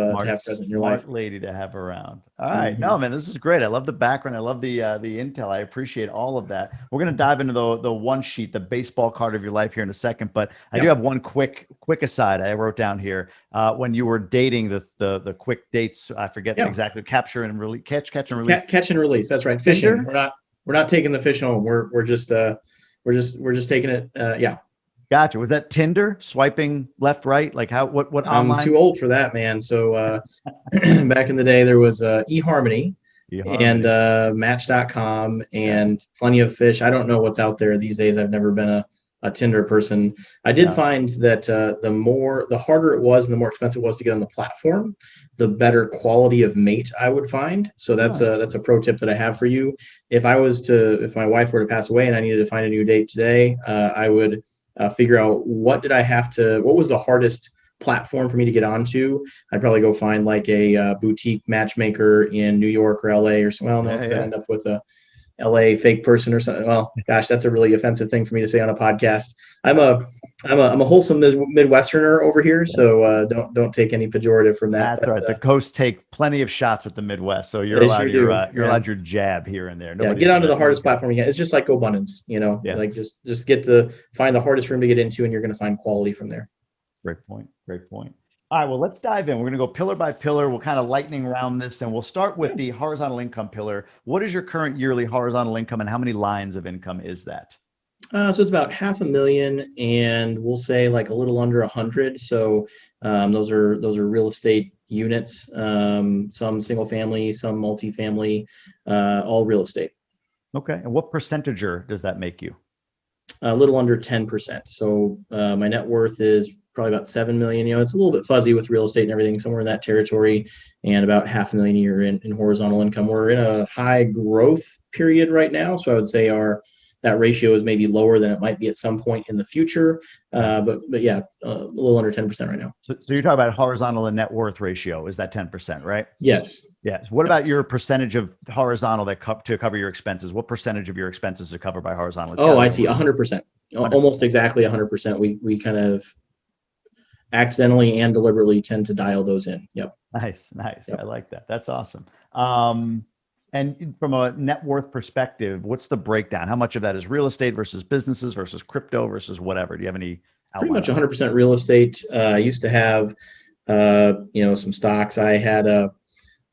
present in your life.
Smart lady to have around. All right. Mm-hmm. No, man, this is great. I love the background. I love the intel. I appreciate all of that. We're going to dive into the one sheet, the baseball card of your life here in a second, but I do have one quick aside I wrote down here. When you were dating the quick dates, I forget exactly, catch and release.
Catch and release. That's right. Fishing. We're not taking the fish home. We're just taking it. Yeah.
Gotcha. Was that Tinder, swiping left, right? Like what online?
I'm too old for that, man. So back in the day, there was eHarmony and Match.com and Plenty of Fish. I don't know what's out there these days. I've never been a Tinder person. I did find that the harder it was and the more expensive it was to get on the platform, the better quality of mate I would find. So that's a pro tip that I have for you. If my wife were to pass away and I needed to find a new date today, I would figure out what was the hardest platform for me to get onto. I'd probably go find like a boutique matchmaker in New York or LA or something. Well, no, because I end up with a LA fake person or something. Well, gosh, that's a really offensive thing for me to say on a podcast. I'm a wholesome Midwesterner over here, so don't take any pejorative from that.
That's right. The coast take plenty of shots at the Midwest, so you're allowed allowed your jab here and there.
Get onto the hardest platform you can. It's just like GoBundance, like just find the hardest room to get into, and you're going to find quality from there.
Great point. All right, well, let's dive in. We're going to go pillar by pillar. We'll kind of lightning round this, and we'll start with the horizontal income pillar. What is your current yearly horizontal income, and how many lines of income is that?
So it's about $500,000, and we'll say like a little under 100. So those are real estate units, some single family, some multifamily, all real estate.
Okay, and what percentager does that make you?
A little under 10%. So my net worth is probably about 7 million. It's a little bit fuzzy with real estate and everything, somewhere in that territory, and about $500,000 a year in horizontal income. We're in a high growth period right now, so I would say our that ratio is maybe lower than it might be at some point in the future. But yeah, a little under 10% right now.
So you're talking about horizontal and net worth ratio. Is that 10%, right?
Yes.
Yes. What about your percentage of horizontal to cover your expenses? What percentage of your expenses are covered by horizontal?
Oh, I see. 100%. Almost exactly 100%. We kind of accidentally and deliberately tend to dial those in. Yep.
Nice.
Yep.
I like that. That's awesome. And from a net worth perspective, what's the breakdown? How much of that is real estate versus businesses versus crypto versus whatever? Do you have any
Pretty
outline?
much 100% real estate. I used to have, some stocks. I'm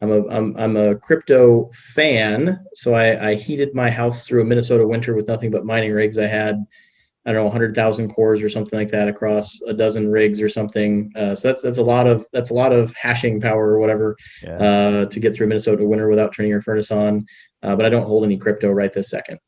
a crypto fan, so I heated my house through a Minnesota winter with nothing but mining rigs. I had, I don't know, 100,000 cores or something like that across a dozen rigs or something. So that's a lot of hashing power or whatever to get through Minnesota winter without turning your furnace on. But I don't hold any crypto right this second.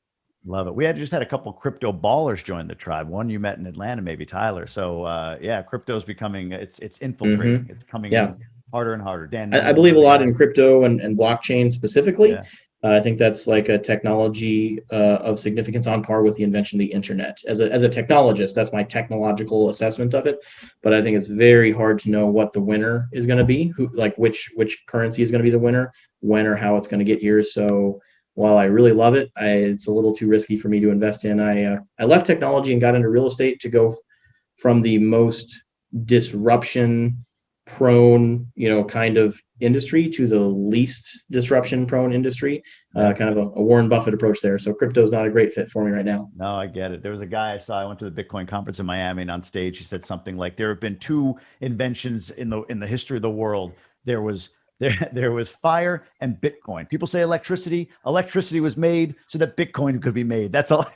Love it. We just had a couple crypto ballers join the tribe. One you met in Atlanta, maybe Tyler. So yeah, crypto's becoming it's infiltrating.
Mm-hmm.
It's coming in harder and harder. Dan,
I believe a lot in crypto and blockchain specifically.
Yeah.
I think that's like a technology of significance on par with the invention of the internet. As a technologist, that's my technological assessment of it. But I think it's very hard to know what the winner is going to be, which currency is going to be the winner, when or how it's going to get here. So while I really love it, it's a little too risky for me to invest in. I left technology and got into real estate to go from the most disruption prone, kind of industry to the least disruption prone industry, kind of a Warren Buffett approach there. So crypto is not a great fit for me right now.
No, I get it. There was a guy I saw, I went to the Bitcoin conference in Miami, and on stage, he said something like, there have been two inventions in the history of the world. There was fire and Bitcoin. People say electricity was made so that Bitcoin could be made. That's all.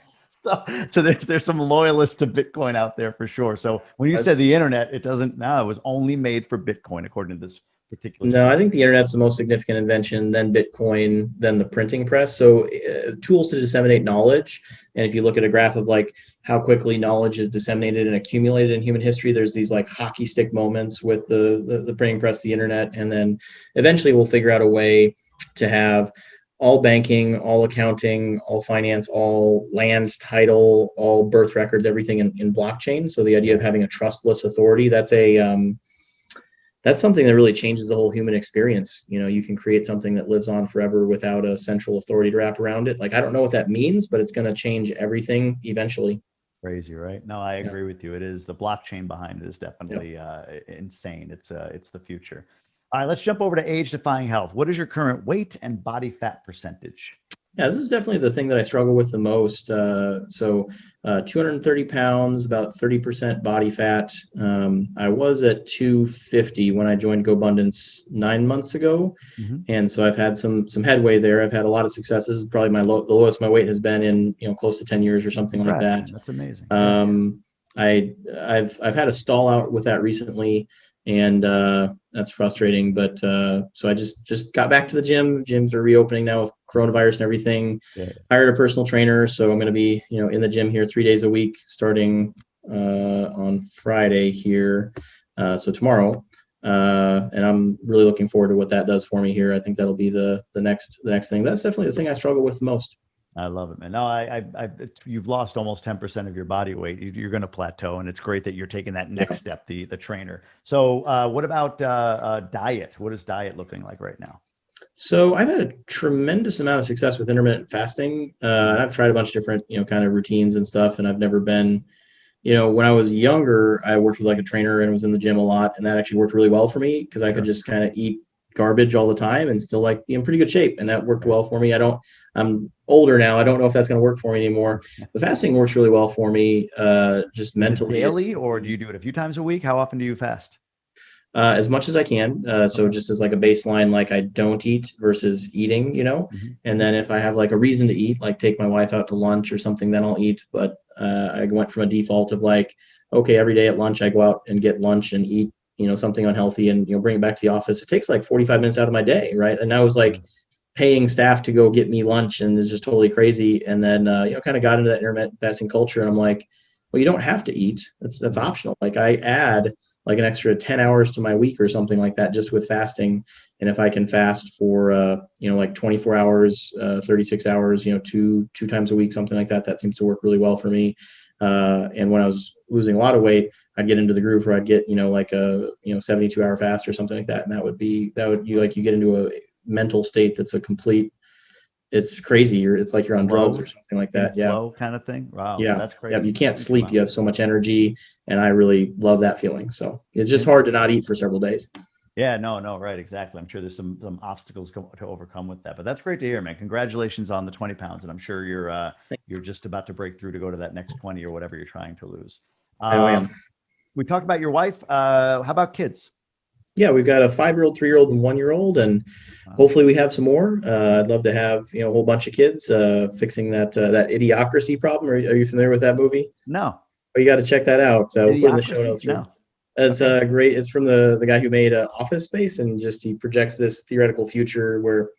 So there's some loyalists to Bitcoin out there for sure. So when you said the internet, it was only made for Bitcoin, according to this particular.
No, I think the internet's the most significant invention, then Bitcoin, then the printing press. So tools to disseminate knowledge. And if you look at a graph of like how quickly knowledge is disseminated and accumulated in human history, there's these like hockey stick moments with the printing press, the internet, and then eventually we'll figure out a way to have all banking, all accounting, all finance, all land title, all birth records, everything in blockchain. So the idea of having a trustless authority, that's something that really changes the whole human experience. You can create something that lives on forever without a central authority to wrap around it. Like, I don't know what that means, but it's going to change everything eventually.
Crazy, right? No, I agree with you. It is, the blockchain behind it is definitely insane. It's the future. All right, let's jump over to age defying health. What is your current weight and body fat percentage?
Yeah, this is definitely the thing that I struggle with the most. So 230 pounds, about 30% body fat. I was at 250 when I joined GoBundance 9 months ago.
Mm-hmm.
And so I've had some headway there. I've had a lot of successes. Probably the lowest my weight has been in, close to 10 years or something like that.
That's amazing.
I've had a stall out with that recently, and that's frustrating. But so I just got back to the gym. Gyms are reopening now with coronavirus and everything. Hired a personal trainer, so I'm going to be in the gym here 3 days a week starting on Friday here, so tomorrow. And I'm really looking forward to what that does for me here. I think that'll be the next thing. That's definitely the thing I struggle with the most.
I love it, man. No, you've lost almost 10% of your body weight. You're going to plateau, and it's great that you're taking that next step, the trainer. So what about diet? What is diet looking like right now?
So I've had a tremendous amount of success with intermittent fasting. I've tried a bunch of different, kind of routines and stuff, and I've never been, when I was younger, I worked with like a trainer and was in the gym a lot, and that actually worked really well for me because I could just kind of eat garbage all the time and still be in pretty good shape, and that worked well for me. I'm older now. I don't know if that's going to work for me anymore. The fasting works really well for me, just mentally.
Daily, or do you do it a few times a week? How often do you fast?
As much as I can. So just as like a baseline, like I don't eat versus eating,
Mm-hmm.
And then if I have like a reason to eat, like take my wife out to lunch or something, then I'll eat. But I went from a default of like, okay, every day at lunch, I go out and get lunch and eat, something unhealthy and, bring it back to the office. It takes like 45 minutes out of my day. Right. And I was like paying staff to go get me lunch, and it's just totally crazy. And then, kind of got into that intermittent fasting culture. And I'm like, well, you don't have to eat. That's optional. Like I add like an extra 10 hours to my week or something like that, just with fasting. And if I can fast for, like 24 hours, 36 hours, two times a week, something like that, that seems to work really well for me. And when I was losing a lot of weight, I'd get into the groove where I'd get, like a, 72-hour fast or something like that. And you get into a mental state that's it's crazy. It's like you're on drugs or something like that. Yeah.
Flow kind of thing. Wow.
Yeah.
That's
Yeah.
crazy.
You can't sleep. You have so much energy, and I really love that feeling. So it's just hard to not eat for several days.
Yeah, no, right. Exactly. I'm sure there's some obstacles to overcome with that, but that's great to hear, man. Congratulations on the 20 pounds. And I'm sure you're just about to break through to go to that next 20 or whatever you're trying to lose.
I know I am.
We talked about your wife. How about kids?
Yeah, we've got a 5-year-old, 3-year-old, and 1-year-old, and hopefully we have some more. I'd love to have a whole bunch of kids. Fixing that Idiocracy problem. Are you familiar with that movie?
No.
Oh, you got to check that out. We'll put in the show notes.
No.
It's great. It's from the guy who made Office Space, and he projects this theoretical future where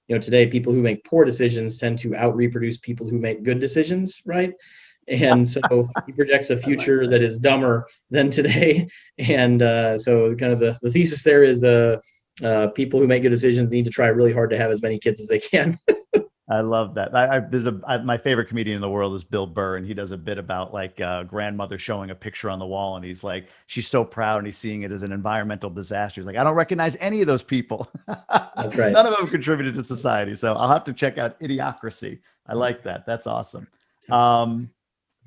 today people who make poor decisions tend to out-reproduce people who make good decisions, right? And so he projects a future that is dumber than today. And so kind of the thesis there is people who make good decisions need to try really hard to have as many kids as they can.
I love that. My favorite comedian in the world is Bill Burr, and he does a bit about like grandmother showing a picture on the wall, and he's like, she's so proud, and he's seeing it as an environmental disaster. He's like, I don't recognize any of those people.
That's right.
None of them contributed to society. So I'll have to check out Idiocracy. I like that. That's awesome.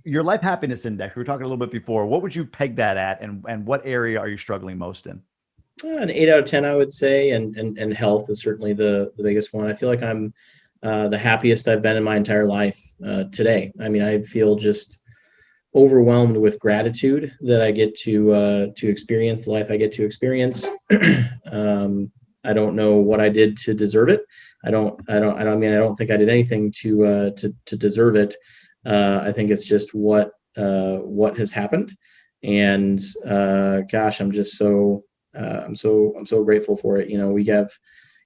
Your life happiness index, we were talking a little bit before. What would you peg that at, and what area are you struggling most in?
An 8 out of 10, I would say, and health is certainly the biggest one. I feel like I'm the happiest I've been in my entire life today. I mean, I feel just overwhelmed with gratitude that I get to experience the life I get to experience. I don't know what I did to deserve it. I don't think I did anything to deserve it. I think it's just what has happened, and gosh, I'm just I'm so grateful for it. We have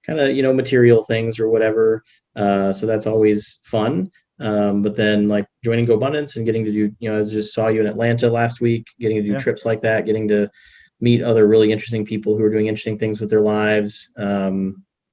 kind of material things or whatever, so that's always fun. But then like joining GoBundance and getting to do, I just saw you in Atlanta last week, getting to do trips like that, getting to meet other really interesting people who are doing interesting things with their lives. I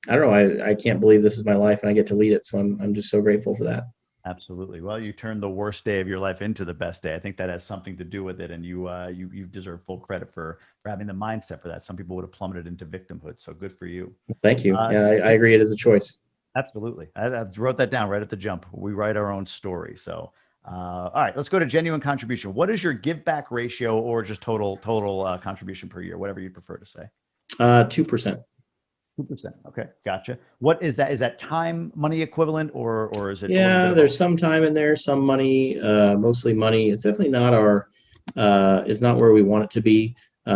don't know. I can't believe this is my life and I get to lead it. So I'm just so grateful for that.
Absolutely. Well, you turned the worst day of your life into the best day. I think that has something to do with it, and you deserve full credit for having the mindset for that. Some people would have plummeted into victimhood, so good for you.
Thank you. Yeah, I agree. It is a choice.
Absolutely. I wrote that down right at the jump. We write our own story. So, all right, let's go to genuine contribution. What is your give back ratio, or just total contribution per year, whatever you prefer to say?
2%.
2%. Okay, gotcha. What is that? Is that time, money equivalent, or is it?
Yeah, there's some time in there, some money, mostly money. It's definitely not it's not where we want it to be.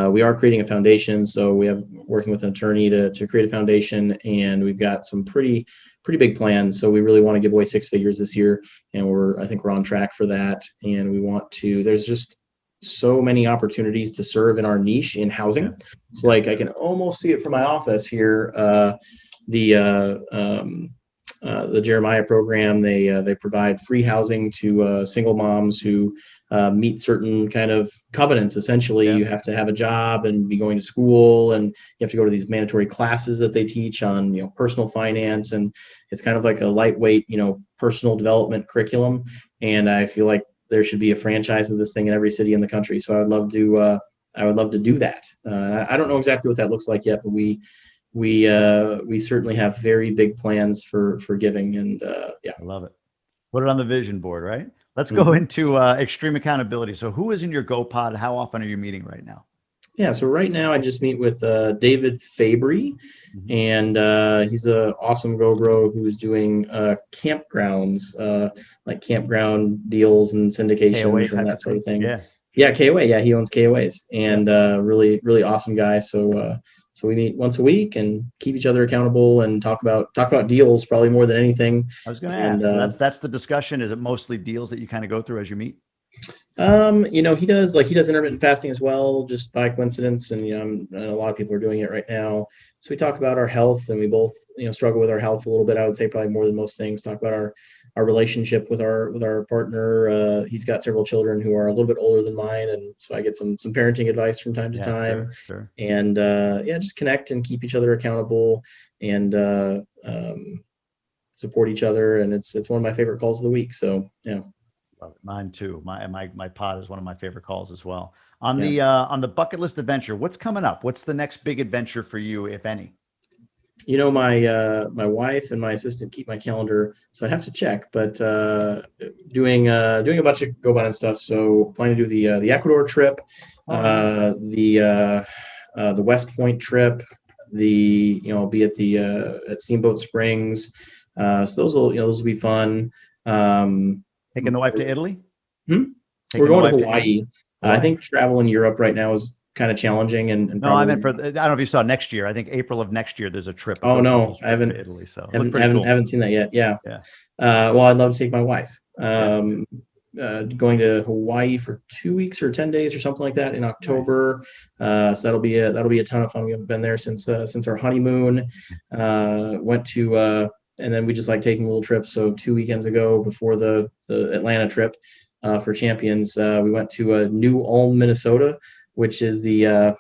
We are creating a foundation, so we have working with an attorney to create a foundation, and we've got some pretty big plans. So we really want to give away 6 figures this year, and I think we're on track for that. And we want to. There's just so many opportunities to serve in our niche in housing. Yeah. So like I can almost see it from my office here. The Jeremiah program, they provide free housing to single moms who meet certain kind of covenants. Essentially, you have to have a job and be going to school, and you have to go to these mandatory classes that they teach on personal finance, and it's kind of like a lightweight personal development curriculum. And I feel like there should be a franchise of this thing in every city in the country. So I would love to do that. I don't know exactly what that looks like yet, but we certainly have very big plans for giving, and yeah.
I love it. Put it on the vision board, right? Let's go into extreme accountability. So who is in your GoPod? How often are you meeting right now?
Yeah, so right now I just meet with David Fabry, and he's an awesome GoBro who's doing campgrounds, like campground deals and syndications and that sort of thing. Yeah, KOA. Yeah, he owns KOAs, and really, really awesome guy. So we meet once a week and keep each other accountable and talk about deals probably more than anything.
I was going to ask. So that's the discussion. Is it mostly deals that you kind of go through as you meet?
He does intermittent fasting as well, just by coincidence, and a lot of people are doing it right now. So we talk about our health, and we both struggle with our health a little bit. I would say probably more than most things. Talk about our relationship with our partner. He's got several children who are a little bit older than mine, and so I get some parenting advice from time to time.
Sure.
And just connect and keep each other accountable, and support each other. And it's one of my favorite calls of the week. So yeah.
Love it. Mine too. My pod is one of my favorite calls as well. On the bucket list adventure, what's coming up? What's the next big adventure for you, if any?
My wife and my assistant keep my calendar, so I'd have to check. But doing a bunch of GoBundance stuff. So planning to do the Ecuador trip, the West Point trip. I'll be at Steamboat Springs. So those will be fun.
Taking the wife to Italy?
We're going to Hawaii. I think travel in Europe right now is kind of challenging. And
no, I meant I don't know if you saw next year. I think April of next year there's a trip.
Oh no, I haven't
to Italy. So
haven't seen that yet. Yeah. Well, I'd love to take my wife. Going to Hawaii for 2 weeks or 10 days or something like that in October. Nice. So that'll be a ton of fun. We haven't been there since our honeymoon. Went to and then we just like taking little trips. So 2 weekends ago, before the Atlanta trip for Champions, we went to New Ulm, Minnesota, which is the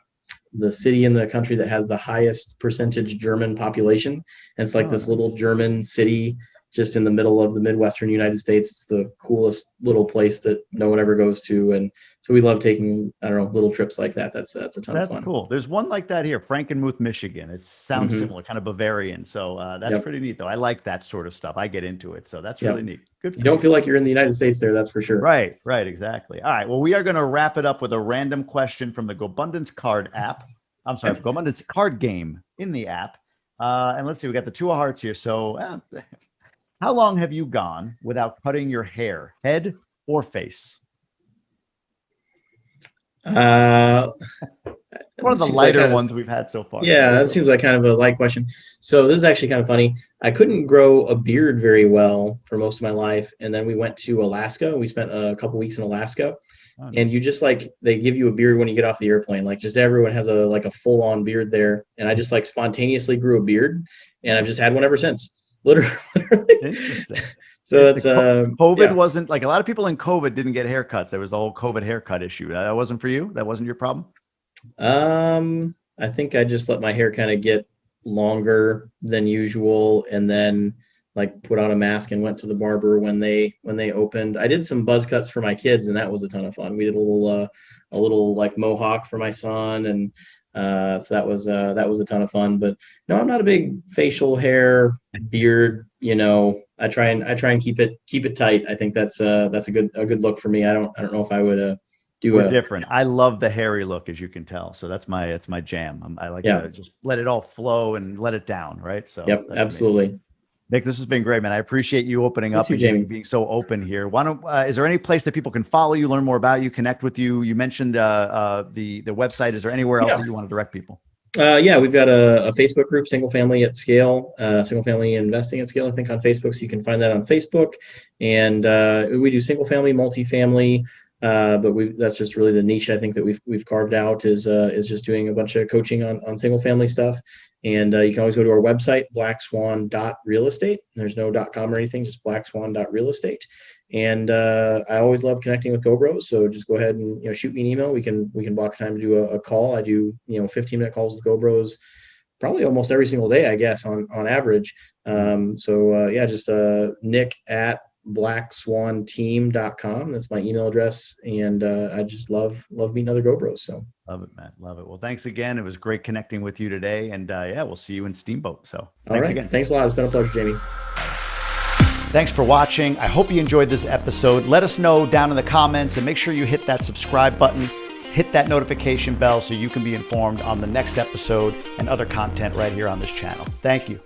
city in the country that has the highest percentage German population. And it's like this little German city just in the middle of the Midwestern United States. It's the coolest little place that no one ever goes to. And so we love taking, little trips like that. That's a ton of fun.
That's cool. There's one like that here, Frankenmuth, Michigan. It sounds similar, kind of Bavarian. So that's pretty neat, though. I like that sort of stuff. I get into it. So that's really neat. Good.
You don't feel like you're in the United States there, that's for sure.
Right, exactly. All right. Well, we are going to wrap it up with a random question from the GoBundance card app. I'm sorry, GoBundance card game in the app. And let's see, we got the 2 of hearts here. So how long have you gone without cutting your hair, head or face? One of the lighter ones we've had so far.
Yeah, that seems like kind of a light question. So this is actually kind of funny. I couldn't grow a beard very well for most of my life. And then we went to Alaska. We spent a couple weeks in Alaska. Oh, nice. And you just they give you a beard when you get off the airplane. Like just everyone has a full on beard there. And I just spontaneously grew a beard, and I've just had one ever since. Literally.
Interesting.
So it's
COVID wasn't a lot of people in COVID didn't get haircuts. There was the whole COVID haircut issue. That wasn't for you. That wasn't your problem.
I think I just let my hair kind of get longer than usual, and then put on a mask and went to the barber when they opened. I did some buzz cuts for my kids, and that was a ton of fun. We did a little mohawk for my son, and so that was a ton of fun. But no, I'm not a big facial hair beard. I try and keep it tight. I think that's a good look for me. I don't know if I would
We're different. I love the hairy look, as you can tell. So that's my jam. I like to just let it all flow and let it down, right? So
absolutely.
Me. Nick, this has been great, man. I appreciate you opening up and being so open here. Is there any place that people can follow you, learn more about you, connect with you? You mentioned the website. Is there anywhere else that you want to direct people?
We've got a Facebook group, Single Family at Scale, Single Family Investing at Scale, I think, on Facebook. So you can find that on Facebook. And we do single family, multifamily. But that's just really the niche I think that we've carved out is just doing a bunch of coaching on single family stuff. And you can always go to our website, blackswan.realestate. There's no .com or anything, just blackswan.realestate. And I always love connecting with GoBros. So just go ahead and shoot me an email. We can block time to do a call. I do 15-minute calls with GoBros probably almost every single day, I guess, on average. Just Nick at blackswanteam.com. That's my email address. And I just love meeting other GoBros. So
love it, man. Love it. Well, thanks again. It was great connecting with you today. And we'll see you in Steamboat. So
thanks again. Thanks a lot. It's been a pleasure, Jamie.
Thanks for watching. I hope you enjoyed this episode. Let us know down in the comments, and make sure you hit that subscribe button, hit that notification bell so you can be informed on the next episode and other content right here on this channel. Thank you.